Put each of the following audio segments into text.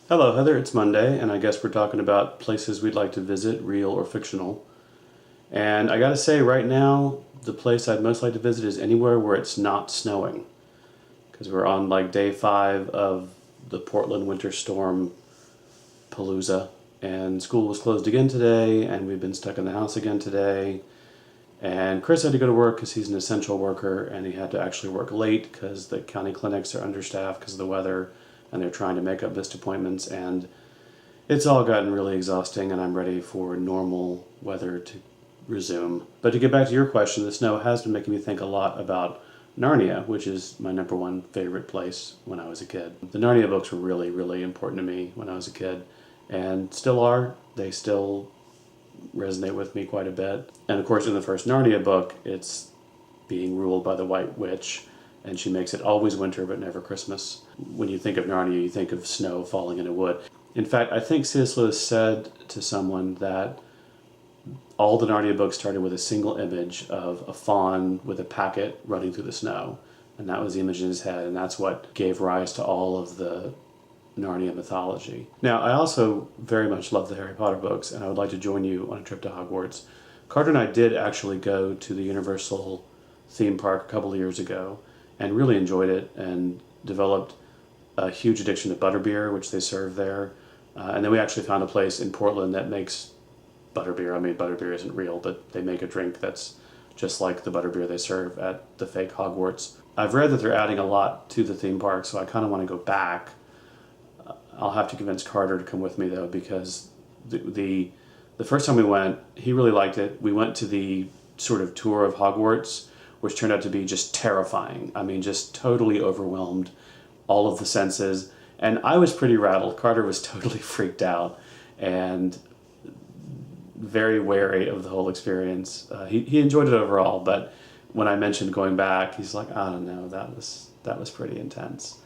Hello, Heather. It's Monday, and I guess we're talking about places we'd like to visit, real or fictional. And I gotta say, right now, the place I'd most like to visit is anywhere where it's not snowing. Because we're on like day 5 of the Portland winter storm palooza, and school was closed again today, and we've been stuck in the house again today. And Chris had to go to work because he's an essential worker, and he had to actually work late because the county clinics are understaffed because of the weather, and they're trying to make up missed appointments. And it's all gotten really exhausting, and I'm ready for normal weather to resume. But to get back to your question, the snow has been making me think a lot about Narnia, which is my number one favorite place when I was a kid. The Narnia books were really, really important to me when I was a kid, and still are. They still resonate with me quite a bit. And of course, in the first Narnia book, it's being ruled by the White Witch, and she makes it always winter but never Christmas. When you think of Narnia, you think of snow falling in a wood. In fact, I think C.S. Lewis said to someone that all the Narnia books started with a single image of a fawn with a packet running through the snow. And that was the image in his head, and that's what gave rise to all of the Narnia mythology. Now, I also very much love the Harry Potter books, and I would like to join you on a trip to Hogwarts. Carter and I did actually go to the Universal theme park a couple of years ago and really enjoyed it and developed a huge addiction to butterbeer, which they serve there. And then we actually found a place in Portland that makes butterbeer. I mean, butterbeer isn't real, but they make a drink that's just like the butterbeer they serve at the fake Hogwarts. I've read that they're adding a lot to the theme park, so I kind of want to go back. I'll have to convince Carter to come with me, though, because the first time we went, he really liked it. We went to the sort of tour of Hogwarts, which turned out to be just terrifying. I mean, just totally overwhelmed, all of the senses. And I was pretty rattled. Carter was totally freaked out and very wary of the whole experience. He enjoyed it overall, but when I mentioned going back, he's like, I don't know, that was pretty intense.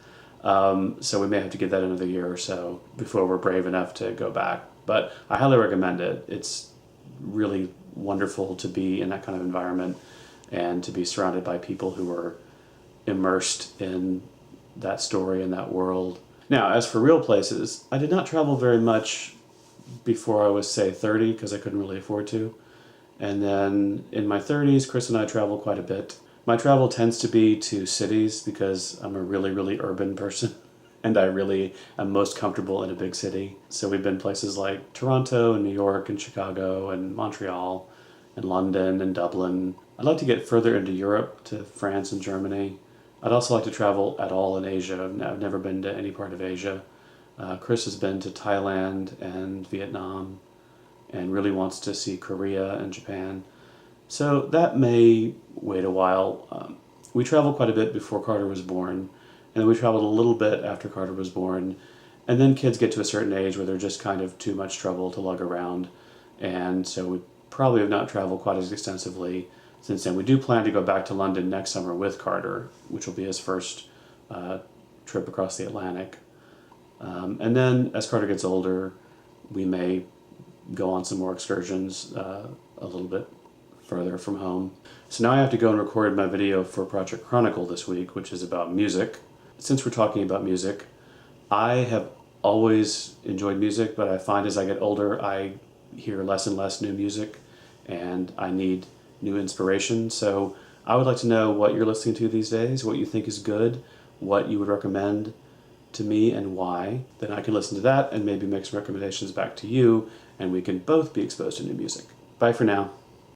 So we may have to give that another year or so before we're brave enough to go back. But I highly recommend it. It's really wonderful to be in that kind of environment and to be surrounded by people who are immersed in that story and that world. Now, as for real places, I did not travel very much before I was, say, 30, because I couldn't really afford to. And then in my 30s, Chris and I traveled quite a bit. My travel tends to be to cities because I'm a really, really urban person, and I really am most comfortable in a big city. So we've been places like Toronto and New York and Chicago and Montreal and London and Dublin. I'd like to get further into Europe, to France and Germany. I'd also like to travel at all in Asia. I've never been to any part of Asia. Chris has been to Thailand and Vietnam and really wants to see Korea and Japan. So that may wait a while. We traveled quite a bit before Carter was born, and then we traveled a little bit after Carter was born. And then kids get to a certain age where they're just kind of too much trouble to lug around. And so we probably have not traveled quite as extensively since then. We do plan to go back to London next summer with Carter, which will be his first trip across the Atlantic. And then as Carter gets older, we may go on some more excursions a little bit further from home. So now I have to go and record my video for Project Chronicle this week, which is about music. Since we're talking about music, I have always enjoyed music, but I find as I get older, I hear less and less new music, and I need new inspiration. So I would like to know what you're listening to these days, what you think is good, what you would recommend to me and why. Then I can listen to that and maybe make some recommendations back to you, and we can both be exposed to new music. Bye for now.